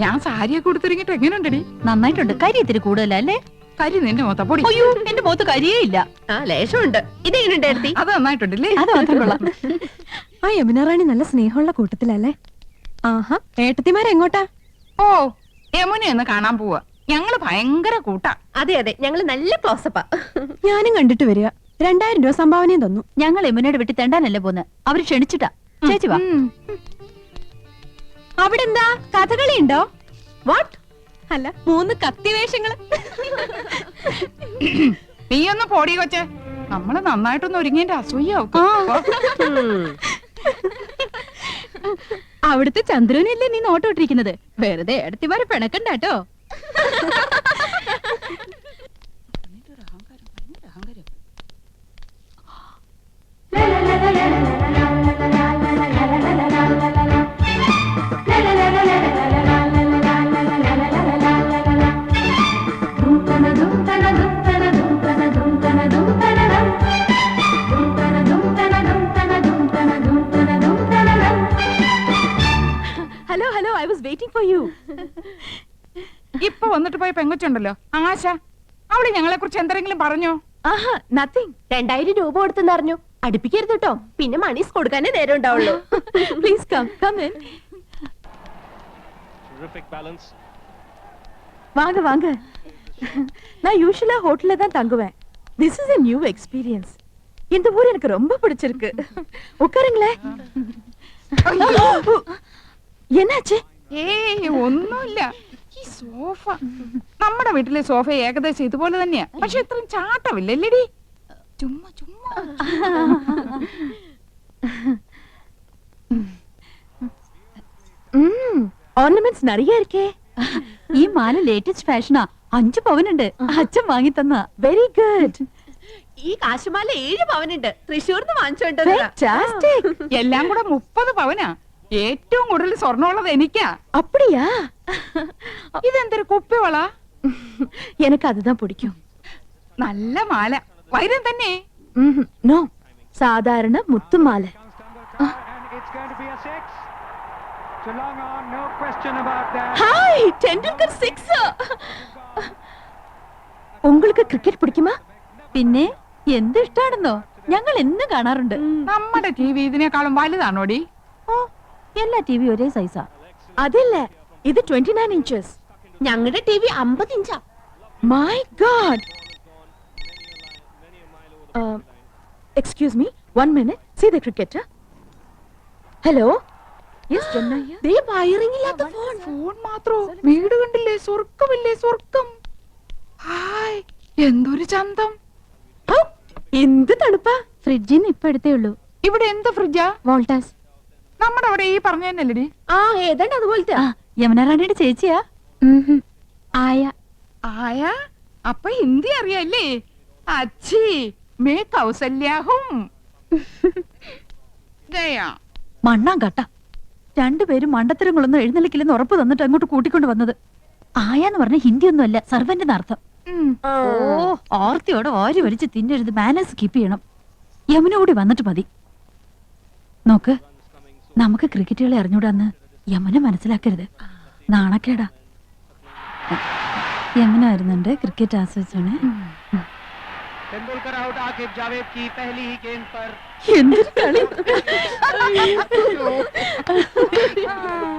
ഞാൻ സാരിയൊക്കെ കൊടുത്തിറങ്ങിട്ട് എങ്ങനെയുണ്ടടി? നന്നായിട്ടുണ്ട്. കരി ഇത്തിരി കൂടുതലല്ലേ? കരി നിന്റെ മൊത്തപ്പൊടി. അയ്യോ, എന്റെ മുഖത്ത് കരിയേ ഇല്ല. ലേശമുണ്ട്. ഇതെങ്ങനെയുണ്ട്? അത് നന്നായിട്ടുണ്ടല്ലേ? അത് മാത്രം കൊള്ളാം. ആ യമുന റാണി നല്ല സ്നേഹമുള്ള കൂട്ടത്തിലല്ലേ? ആഹാ, ഏട്ടത്തിമാരെങ്ങോട്ടാ? ഓ, യമുനയൊന്ന് കാണാൻ പോവാ. ഞങ്ങള് ഭയങ്കര കൂട്ടാ. അതെ അതെ, ഞങ്ങള് നല്ല ക്ലോസപ്പാ. ഞാനും കണ്ടിട്ട് വരിക. 2000 രൂപ സംഭാവനയും തന്നു. ഞങ്ങൾ യമുനയുടെ വീട്ടിൽ തെണ്ടാനല്ലേ പോന്ന്. അവര് ക്ഷണിച്ചിട്ടാ. ചേച്ചി വാ. അവിടെ എന്താ കഥകളി ഉണ്ടോ? വാട്ട്? അല്ല, 3 കത്തിവേഷങ്ങള്. നീ ഒന്ന് പോടി കൊച്ചെ. നമ്മള് നന്നായിട്ടൊന്ന് ഒരുങ്ങിന്റെ അസൂയാവും. അവിടുത്തെ ചന്ദ്രനല്ലേ നീ നോട്ടോട്ടിരിക്കുന്നത്? വെറുതെ എടുത്തിമാരെ പിണക്കണ്ടാട്ടോ. Hello hello, I was waiting for you. ഇപ്പൊ വന്നിട്ട് പോയ പെങ്കൊച്ചുണ്ടല്ലോ ആശ, അവള് ഞങ്ങളെ കുറിച്ച് എന്തെങ്കിലും പറഞ്ഞോ? ആഹാ, നത്തിങ്. 2000 രൂപ കൊടുത്തെന്ന് അറിഞ്ഞു. അടുപ്പിക്കരുത് കേട്ടോ, പിന്നെ മണീസ് കൊടുക്കാനേ നേരം ഉണ്ടാവുള്ളൂ. Please come come in. வாங்க வாங்க. நான் யூசுவலா ஹோட்டல்ல தான் தங்குவேன். This is a new experience. இந்த ஊர் எனக்கு ரொம்ப பிடிச்சிருக்கு. உட்காருங்களே. என்னாச்சு? ഏയ് ഒന്നുമില്ല. ഈ സോഫ, നമ്മുടെ വീട്ടിലെ സോഫ ഏകദേശം ഇതുപോലെ തന്നെയാ. പക്ഷെ ഇത്രയും ചാട്ടമില്ലല്ലേടി? ചുമ്മാ ചുമ്മാ. ഓർണമെന്റ്സ് நிறைய இருக்கே. ഈ മാല ലേറ്റസ്റ്റ് ഫാഷനാ. 5 പവനുണ്ട്. അച്ഛൻ വാങ്ങി തന്ന. Very good. ഈ കാശുമാല 7 പവനുണ്ട്. തൃശ്ശൂർന്ന് വാങ്ങിച്ചോണ്ട് ഫാന്റാസ്റ്റിക്. എല്ലാം കൂടെ 30 പവനാ. ഏറ്റവും കൂടുതൽ സ്വർണ്ണമുള്ളത് എനിക്കാ. அப்படியா? ഇതെന്തൊരു കുപ്പിവള? எனக்கு அதுதான் பிடிக்கும். നല്ല മാല. വൈരം തന്നെ? நோ, சாதாரண முத்து மாலை. ஹாய், டெண்டுல்கர் 6. உங்களுக்கு ക്രിക്കറ്റ് പിടിക്കുമോ? പിന്നെ എന്ത് ഇഷ്ടാണെന്നോ. ഞങ്ങൾ എന്നും കാണാറുണ്ട്. നമ്മുടെ ടി വി ഇതിനേക്കാളും വലുതാണോടി? ഓ, എല്ലാ ടി വി ഒരേ സൈസാ. അതില്ല, ഇത് 29 inches. ഞങ്ങളുടെ ടി വി 50 ഇഞ്ചാ. My God. Excuse me, 1 minute. See the cricketer. Hello. Yes, Jannaya. They wiring ഇല്ലാത്ത ഫോൺ. ഫോൺ മാത്രോ? വീട് കണ്ടില്ലേ? സ്വർഗമില്ലേ? സ്വർഗം. ഹായ്, എന്തൊരു ചന്തം. എന്ത് തണുപ്പാ. ഫ്രിഡ്ജിന്ന് ഇപ്പൊ എടുത്തേ ഉള്ളൂ. ഇവിടെ എന്ത് ഫ്രിഡ്ജാ? വോൾട്ടാസ്. നമ്മുടെ അവിടെ ഈ പറഞ്ഞ തന്നെയല്ലേടി? ആ, ഏതാണ്ട് അതുപോലത്തെ. യമുന റാണിയുടെ ചേച്ചിയാ. ആയ. ആയ? അപ്പൊ ഹിന്ദി അറിയാല്ലേ? അച്ഛി മേ കൗസല്യാഹും. ഗയാ. മണ്ണാൻ കട്ട. 2 പേരും മണ്ടത്തരങ്ങളൊന്നും എഴുന്നള്ളിക്കില്ലെന്ന് ഉറപ്പ് തന്നിട്ട് അങ്ങോട്ട് കൂട്ടിക്കൊണ്ട് വന്നത്. ആയാന്ന് പറഞ്ഞ ഹിന്ദി ഒന്നും അല്ല, സർവന്റ് അർത്ഥം. ഓ, ഓർത്തിയോടെ ഓരി വരിച്ച് തിന്നരുത്. മാനേഴ്സ് കീപ്പ് ചെയ്യണം. യമുന കൂടി വന്നിട്ട് മതി. നോക്ക്, നമുക്ക് ക്രിക്കറ്റുകളെ അറിഞ്ഞൂടാന്ന് യമുന മനസ്സിലാക്കരുത്. നാണക്കേടാ. യമുന വരുന്നുണ്ട്. ക്രിക്കറ്റ് ആസ്വദിച്ചാണ്. എന്തൊരു കളി.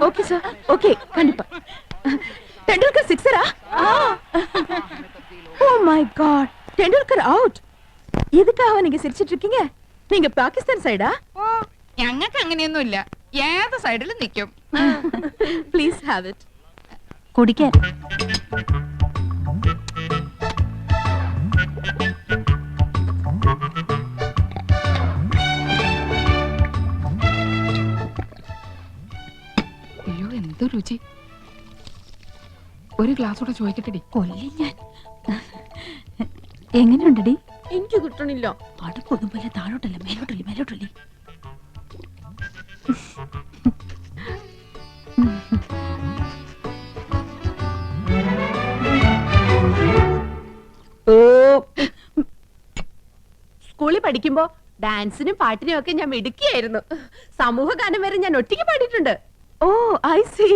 ஓகே சார், ஓகே, கண்டிப்பா. டெண்டுல்கர் 6-ஆ? Oh my God, Tendulkar out. இதுக்காக நீங்க சிரிச்சிட்டு இருக்கீங்க? நீங்க பாகிஸ்தான் சைடா? ഓ, ഞങ്ങൾക്ക് അങ്ങനെയൊന്നുമില്ല. ഏത് സൈഡിലും നിൽക്കും. Please have it. കുടിക്കാൻ. അയ്യോ, എന്ത് രുചി. ഒരു ഗ്ലാസ് കൂടെ ചോദിക്കട്ടെടി? കൊല്ലി ഞാൻ. എങ്ങനെയുണ്ടടി? എനിക്ക് കിട്ടണില്ല. അടുപ്പൊന്നും പോലെ താഴോട്ടല്ല, മേലോട്ടല്ലേ, മേലോട്ടല്ലേ. സ്കൂളിൽ പഠിക്കുമ്പോ ഡാൻസിനും പാട്ടിനും ഒക്കെ ഞാൻ മിടുക്കിയായിരുന്നു. സമൂഹ ഗാനം വരെ ഞാൻ ഒറ്റയ്ക്ക് പാടിയിട്ടുണ്ട്. Oh, I see.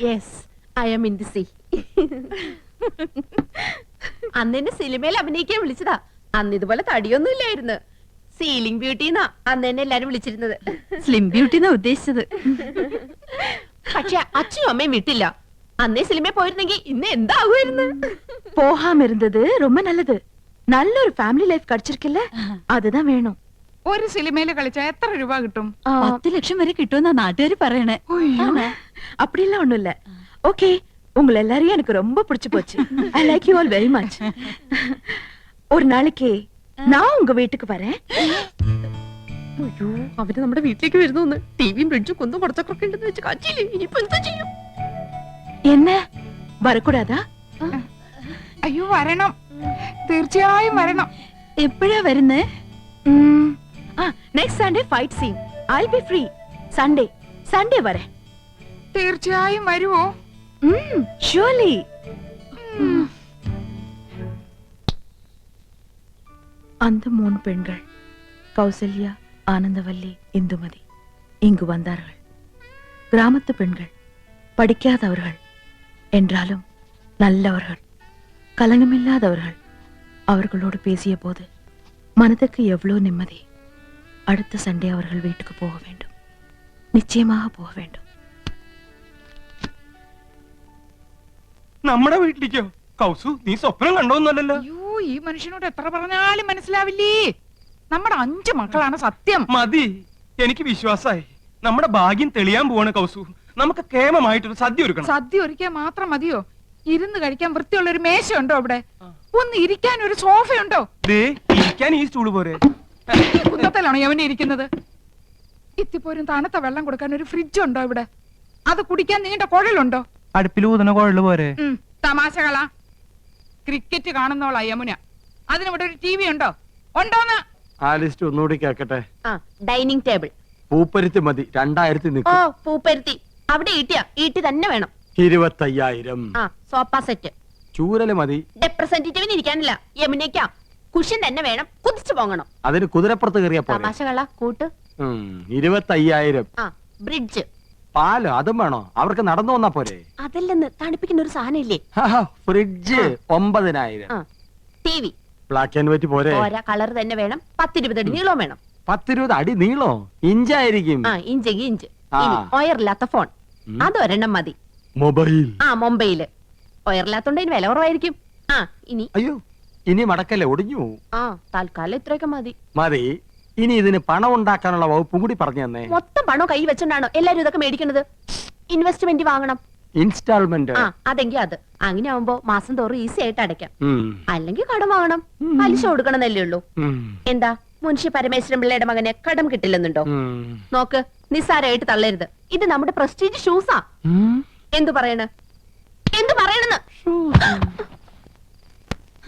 Yes, I'm in the sea. അന്ന് എന്നെ സിനിമയിൽ അഭിനയിക്കാൻ വിളിച്ചതാ. അന്ന് ഇതുപോലെ തടിയൊന്നും ഇല്ലായിരുന്നു. സീലിംഗ് ബ്യൂട്ടിന്നാ അന്ന് എന്നെ എല്ലാരും വിളിച്ചിരുന്നത്. സ്ലിം ബ്യൂട്ടി എന്നാ ഉദ്ദേശിച്ചത്. പക്ഷെ അച്ഛനും അമ്മയും വിട്ടില്ല. അന്നേ സിനിമയിൽ പോയിരുന്നെങ്കിൽ ഇന്ന് എന്താകുമായിരുന്നു? போகாம இருந்தது ரொம்ப நல்லது. நல்ல ஒரு ஃபேமிலி லைஃப் கிடைச்சிருக்குல்ல, அதுதான் வேணும். ഒരു സിനിമയിൽ കളിച്ചാ എത്ര രൂപ കിട്ടും? 10 ലക്ഷം വരെ കിട്ടുമെന്നാ നാട്ടുകാര് പറയണേ. அப்படிலாம் ஒண்ணும் இல்ல. ஓகே, உங்களை எல்லாரையும் எனக்கு ரொம்ப பிடிச்சு போச்சு. I like you all very much. ஒரு நாளைக்கு நான் உங்க வீட்டுக்கு வரேன். അയ്യോ, അവര് നമ്മുടെ വീട്ടിലേക്ക് വരുന്നു. ടിവിയും ഫ്രിഡ്ജും കുന്നും കുറച്ചൊക്കെ ഉണ്ടെന്ന് വെച്ച് കാച്ചില്ലേ. ഇനിയിപ്പോ എന്താ ചെയ്യും? என்ன வரக்கூடாதா? അയ്യോ വരണം, തീർച്ചയായും വരണം. എപ്പോഴാ വരുന്നേ? Next Sunday fight scene. I will be free. Sunday வரேன். തീർച്ചയായും വരുവോ? ஷூர்லி. அந்த 3 பெண்கள் கௌசல்யா, ஆனந்தவல்லி, இந்துமதி இங்கு வந்தார்கள். கிராமத்து பெண்கள், படிக்காதவர்கள் என்றாலும் நல்லவர்கள், கலங்கமில்லாதவர்கள். அவர்களோடு பேசிய போது மனதுக்கு எவ்வளவு நிம்மதி. அடுத்த சண்டே அவர்கள் வீட்டுக்கு போக வேண்டும். நிச்சயமாக போக வேண்டும். നമ്മുടെ വീട്ടിലേക്കോ? കൗസു, നീ സ്വപ്നം കണ്ടോന്നല്ലോ. അയ്യോ, ഈ മനുഷ്യനോട് എത്ര പറഞ്ഞാലും മനസ്സിലാവില്ലേ. നമ്മുടെ 5 മക്കളാണ് സത്യം. മതി, എനിക്ക് വിശ്വാസായി. നമ്മുടെ ഭാഗ്യം തെളിയാൻ പോവാണ് കൗസു. നമുക്ക് കേമമായിട്ടൊരു സദ്യ ഒരുക്കണം. സദ്യ ഒരുക്കാൻ മാത്രം മതിയോ? ഇരുന്ന് കഴിക്കാൻ വൃത്തിയുള്ള ഒരു മേശയുണ്ടോ അവിടെ? ഒന്ന് ഇരിക്കാൻ ഒരു സോഫയുണ്ടോ? ദേ, ഇരിക്കാൻ ഈ സ്റ്റൂള് പോരെ? ഈ കുന്നത്തിലാണോ യവനെ ഇരിക്കുന്നത്? ഇത്തിപ്പോരും തണുത്ത വെള്ളം കൊടുക്കാൻ ഒരു ഫ്രിഡ്ജ് ഉണ്ടോ ഇവിടെ? അത് കുടിക്കാൻ നീണ്ട കുഴലുണ്ടോ? അടുപ്പിൽ ഊതുന്ന കുഴല് പോരെ? തമാശകളാ. ക്രിക്കറ്റ് കാണുന്നോളാ യമുന. അതിനിവിടെ ഒരു TV ഉണ്ടോ? ഉണ്ടോന്ന്? ആ ലിസ്റ്റ് ഒന്നുകൂടി കേക്കട്ടെ. Dining table. പൂപ്പരുത്തി മതി, 2000 ഓ, നിൽക്കും. പൂപ്പരുത്തി. അവിടെ ഈട്ടി തന്നെ വേണം. 25,000. Sofa set. ചൂരല് മതി. റെപ്രസെന്റേറ്റീവിന് ഇരിക്കാനില്ല, യമുനയ്ക്കാ. കുഷ്യൻ തന്നെ വേണം, കുതിച്ചു പോകണം. അതിന് കുതിരപ്പുറത്ത് കയറിയ പോലെ. തമാശകളാ കൂട്ട്. 25,000. ബ്രിഡ്ജ്. പാലോ അതും വേണോ? അവർക്ക് നടന്നു വന്നാ പോരെ? അതല്ലെന്ന് തണുപ്പിക്കുന്ന ഒരു സാധനം ഇല്ലേ? Fridge 9,000. TV. Black and white പോരെ? ഓരോ കളർ തന്നെ വേണം. 10-20 അടി നീളവും വേണം. 10-20 അടി നീളോ? ഇഞ്ചായിരിക്കും. ഇഞ്ചെങ്കിൽ ഇഞ്ച്. ഒയറില്ലാത്ത ഫോൺ, അതൊരെണ്ണം മതി. മൊബൈൽ. മൊബൈല്. ഒയറില്ലാത്തോണ്ട് ഇതിന് വില കുറവായിരിക്കും. ഇനി അയ്യോ, ഇനി മടക്കല്ലേ, ഒടിഞ്ഞു പോവും. തൽക്കാലം ഇത്രയൊക്കെ മതി. മതി. ഇനി ഇതിന് പണം ഉണ്ടാക്കാനുള്ള വകുപ്പും കൂടി പറഞ്ഞു തന്നെ. മൊത്തം പണം കൈ വെച്ചോണ്ടാണോ എല്ലാരും ഇതൊക്കെ മേടിക്കുന്നത്? ഇൻവെസ്റ്റ്മെന്റ് വാങ്ങണം. ഇൻസ്റ്റാൾമെന്റ്. അതെങ്കിൽ അത്. അങ്ങനെ ആവുമ്പോ മാസം തോറും ഈസി ആയിട്ട് അടയ്ക്കാം. അല്ലെങ്കിൽ കടം വാങ്ങണം, പലിശ കൊടുക്കണമെന്നല്ലേ ഉള്ളൂ. എന്താ മുൻഷി പരമേശ്വരൻ പിള്ളയുടെ മകനെ കടം കിട്ടില്ലെന്നുണ്ടോ? നോക്ക്, നിസ്സാരമായിട്ട് തള്ളരുത്. ഇത് നമ്മുടെ പ്രസ്റ്റീജ് ഷൂസാ. എന്തു പറയണെന്ന്